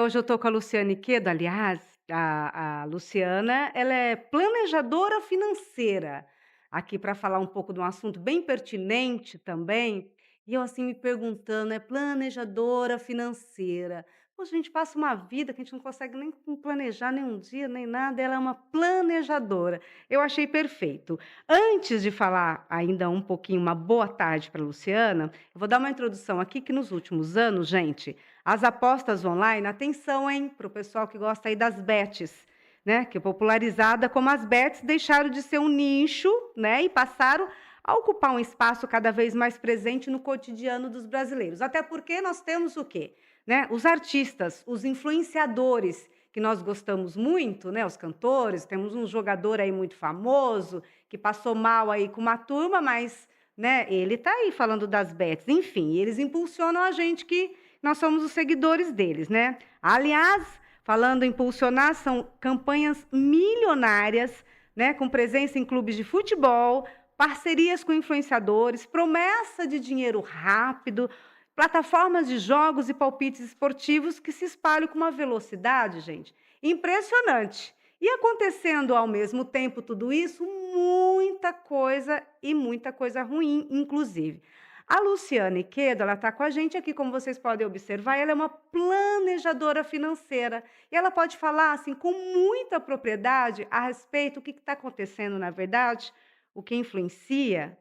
Hoje eu estou com a Luciane Quedo, aliás, a Luciana, ela é planejadora financeira, aqui para falar um pouco de um assunto bem pertinente também, e eu assim me perguntando, é planejadora financeira. Poxa, a gente passa uma vida que a gente não consegue nem planejar nem um dia, nem nada, ela é uma planejadora. Eu achei perfeito. Antes de falar ainda um pouquinho, uma boa tarde para a Luciana, eu vou dar uma introdução aqui que nos últimos anos, gente, as apostas online, atenção, hein, para o pessoal que gosta aí das bets, né? Que é popularizada como as bets deixaram de ser um nicho, né? E passaram a ocupar um espaço cada vez mais presente no cotidiano dos brasileiros. Até porque nós temos o quê? Né? Os artistas, os influenciadores, que nós gostamos muito, né? Os cantores, temos um jogador aí muito famoso, que passou mal aí com uma turma, mas né, ele está aí falando das bets. Enfim, eles impulsionam a gente que nós somos os seguidores deles, né? Aliás, falando em impulsionar, são campanhas milionárias, né, com presença em clubes de futebol, parcerias com influenciadores, promessa de dinheiro rápido, plataformas de jogos e palpites esportivos que se espalham com uma velocidade, gente, impressionante. E acontecendo ao mesmo tempo tudo isso, muita coisa e muita coisa ruim, inclusive. A Luciane Quedo, ela está com a gente aqui, como vocês podem observar, ela é uma planejadora financeira e ela pode falar assim com muita propriedade a respeito do que está acontecendo, na verdade, o que influencia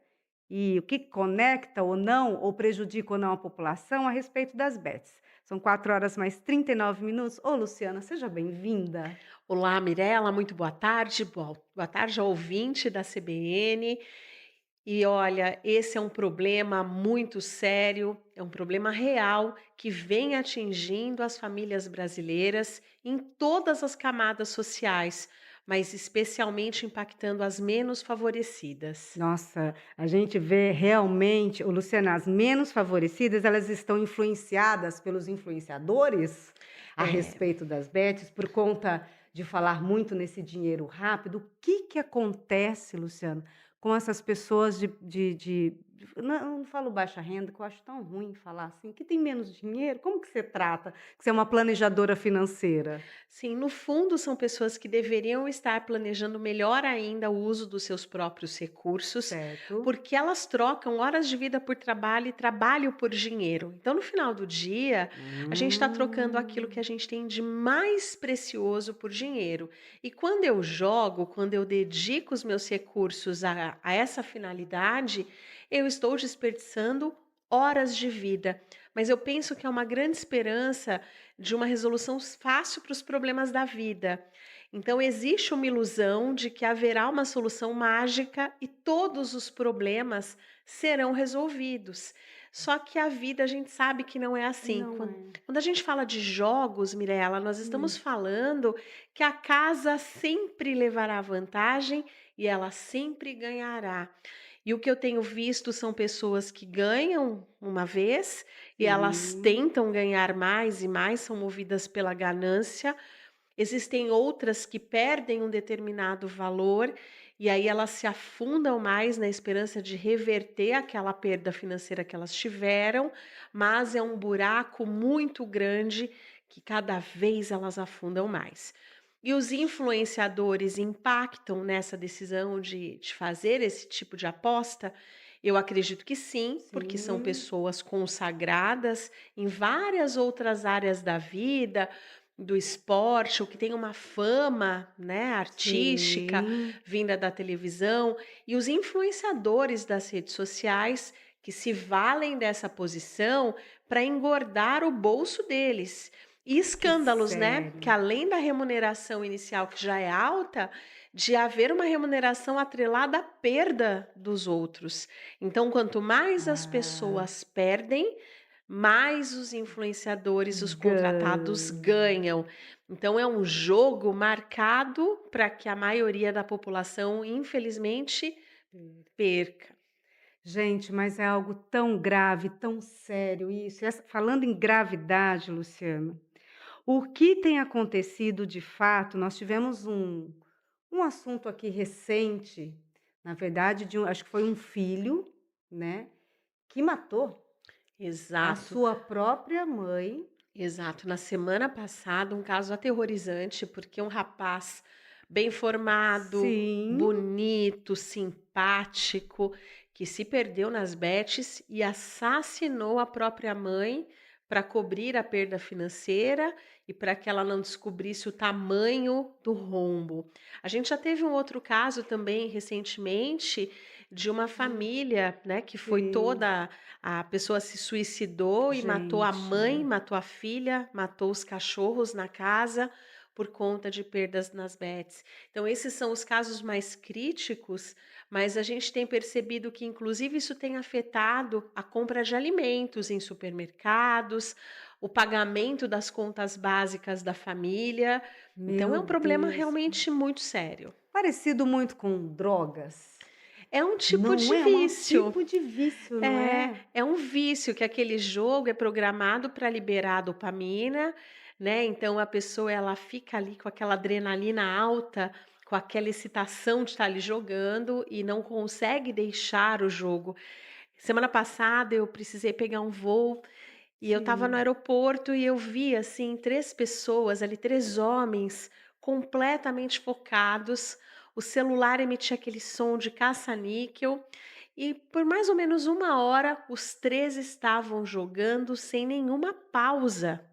e o que conecta ou não, ou prejudica ou não a população a respeito das bets. São 4 horas mais 39 minutos. Ô, Luciana, seja bem-vinda. Olá, Mirela, muito boa tarde. Boa tarde ao ouvinte da CBN. E olha, esse é um problema muito sério, é um problema real que vem atingindo as famílias brasileiras em todas as camadas sociais, mas especialmente impactando as menos favorecidas. Nossa, a gente vê realmente, ô Luciana, as menos favorecidas, elas estão influenciadas pelos influenciadores a É. respeito das bets, por conta de falar muito nesse dinheiro rápido. O que que acontece, Luciano, com essas pessoas não falo baixa renda, que eu acho tão ruim falar assim, que tem menos dinheiro? Como que você trata? Que você é uma planejadora financeira. Sim, no fundo são pessoas que deveriam estar planejando melhor ainda o uso dos seus próprios recursos, Certo? porque elas trocam horas de vida por trabalho e trabalho por dinheiro. Então, no final do dia, a gente está trocando aquilo que a Hum. gente tem de mais precioso por dinheiro. E quando eu jogo, quando eu dedico os meus recursos a essa finalidade, eu estou desperdiçando horas de vida. Mas eu penso que é uma grande esperança de uma resolução fácil para os problemas da vida. Então, existe uma ilusão de que haverá uma solução mágica e todos os problemas serão resolvidos. Só que a vida a gente sabe que não é assim. Não Quando, é. quando a gente fala de jogos, Mirella, nós estamos Hum. falando que a casa sempre levará vantagem e ela sempre ganhará. E o que eu tenho visto são pessoas que ganham uma vez e elas Sim. tentam ganhar mais e mais, são movidas pela ganância. Existem outras que perdem um determinado valor e aí elas se afundam mais na esperança de reverter aquela perda financeira que elas tiveram, mas é um buraco muito grande que cada vez elas afundam mais. E os influenciadores impactam nessa decisão de fazer esse tipo de aposta? Eu acredito que sim, porque são Sim, pessoas consagradas em várias outras áreas da vida, do esporte, ou que tem uma fama, né, artística sim. vinda da televisão, e os influenciadores das redes sociais que se valem dessa posição para engordar o bolso deles. E Que escândalos, né, que sério. além da remuneração inicial que já é alta, de haver uma remuneração atrelada à perda dos outros. Então, quanto mais as Ah, pessoas perdem, mais os influenciadores, os contratados ganha. ganham. Então é um jogo marcado para que a maioria da população, infelizmente, perca. Gente, mas é algo tão grave, tão sério isso. Falando em gravidade, Luciano, o que tem acontecido de fato, nós tivemos um assunto aqui recente, na verdade, acho que foi um filho, né, que matou a Exato. sua própria mãe. Exato. Na semana passada, um caso aterrorizante, porque um rapaz bem formado, Sim, bonito, simpático, que se perdeu nas bets e assassinou a própria mãe para cobrir a perda financeira e para que ela não descobrisse o tamanho do rombo. A gente já teve um outro caso também recentemente de uma família, né, que foi sim. toda a pessoa se suicidou e matou a Gente, mãe, matou a filha, matou os cachorros na casa por conta de perdas nas bets. Então, esses são os casos mais críticos, mas a gente tem percebido que, inclusive, isso tem afetado a compra de alimentos em supermercados, o pagamento das contas básicas da família. Então, meu é um problema Deus. realmente muito sério. Parecido muito com drogas. É um tipo Não de é? Um vício. tipo de vício, não É, é? é um vício que aquele jogo é programado para liberar dopamina, né, então a pessoa ela fica ali com aquela adrenalina alta, com aquela excitação de estar ali jogando e não consegue deixar o jogo. Semana passada eu precisei pegar um voo e eu estava no Sim. aeroporto e eu vi, assim, 3 pessoas ali, 3 homens completamente focados, o celular emitia aquele som de caça-níquel e por mais ou menos 1 hora os 3 estavam jogando sem nenhuma pausa,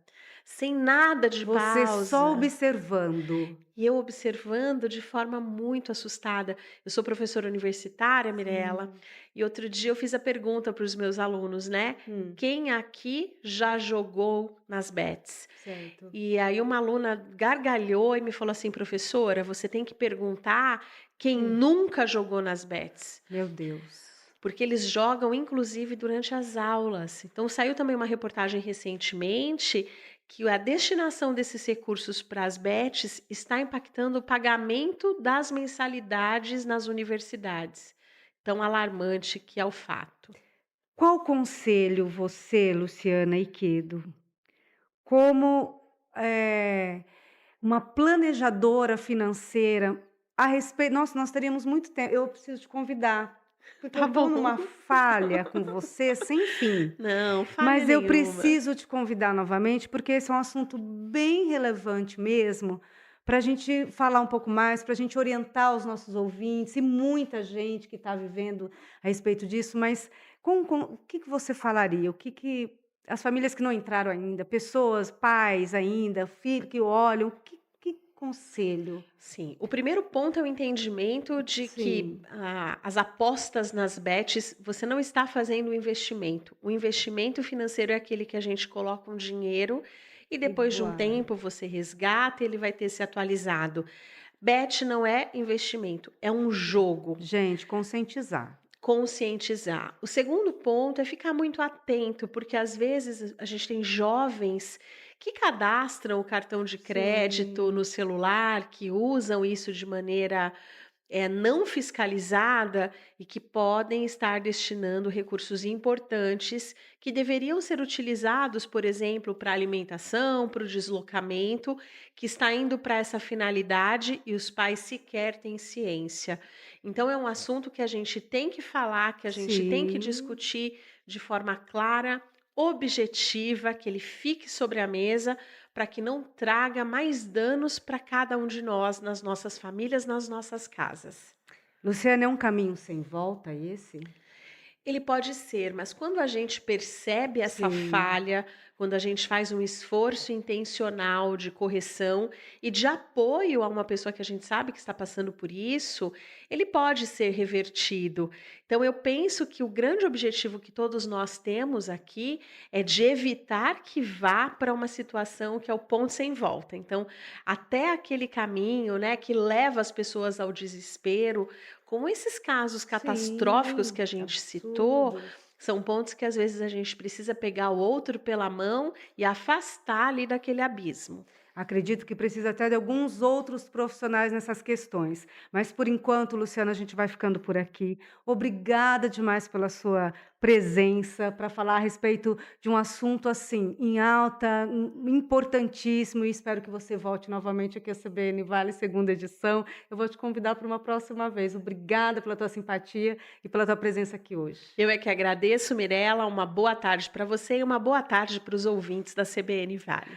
sem nada de Você só pausa. observando. E eu observando de forma muito assustada. Eu sou professora universitária, Mirela, Sim. e outro dia eu fiz a pergunta para os meus alunos, né? Hum, Quem aqui já jogou nas bets? certo. E aí uma aluna gargalhou e me falou assim, professora, você tem que perguntar quem Hum, nunca jogou nas bets. meu Deus. Porque eles jogam inclusive durante as aulas. Então saiu também uma reportagem recentemente que a destinação desses recursos para as bets está impactando o pagamento das mensalidades nas universidades. Tão alarmante que é o fato. Qual conselho você, Luciana Iquedo, como, uma planejadora financeira a respeito nossa, nós teríamos muito tempo eu preciso te convidar, porque eu Tá estou bom. numa falha com você sem fim. Não, falha Mas eu nenhuma. preciso te convidar novamente, porque esse é um assunto bem relevante mesmo, para a gente falar um pouco mais, para a gente orientar os nossos ouvintes e muita gente que está vivendo a respeito disso, mas o que que você falaria? O que que as famílias que não entraram ainda, pessoas, pais ainda, filhos que olham, que conselho? Sim, o primeiro ponto é o entendimento de que Sim, as apostas nas bets, você não está fazendo um investimento. O investimento financeiro é aquele que a gente coloca um dinheiro e e depois de um voar. tempo você resgata e ele vai ter se atualizado. Bet não é investimento, é um jogo. Gente, conscientizar. Conscientizar. O segundo ponto é ficar muito atento, porque às vezes a gente tem jovens que cadastram o cartão de crédito no Sim, celular, que usam isso de maneira não fiscalizada e que podem estar destinando recursos importantes que deveriam ser utilizados, por exemplo, para alimentação, para o deslocamento, que está indo para essa finalidade e os pais sequer têm ciência. Então, é um assunto que a gente tem que falar, que a gente tem que sim. discutir de forma clara, objetiva, que ele fique sobre a mesa para que não traga mais danos para cada um de nós, nas nossas famílias, nas nossas casas. Luciana, é um caminho sem volta esse? Ele pode ser, mas quando a gente percebe essa Sim, falha, quando a gente faz um esforço intencional de correção e de apoio a uma pessoa que a gente sabe que está passando por isso, ele pode ser revertido. Então, eu penso que o grande objetivo que todos nós temos aqui é de evitar que vá para uma situação que é o ponto sem volta. Então, até aquele caminho, né, que leva as pessoas ao desespero, como esses casos catastróficos sim, que a gente citou, absurdos. são pontos que às vezes a gente precisa pegar o outro pela mão e afastar ali daquele abismo. Acredito que precisa até de alguns outros profissionais nessas questões. Mas por enquanto, Luciana, a gente vai ficando por aqui. Obrigada demais pela sua presença para falar a respeito de um assunto assim em alta, importantíssimo e espero que você volte novamente aqui à CBN Vale segunda edição. Eu vou te convidar para uma próxima vez. Obrigada pela tua simpatia e pela tua presença aqui hoje. Eu é que agradeço, Mirela, uma boa tarde para você e uma boa tarde para os ouvintes da CBN Vale.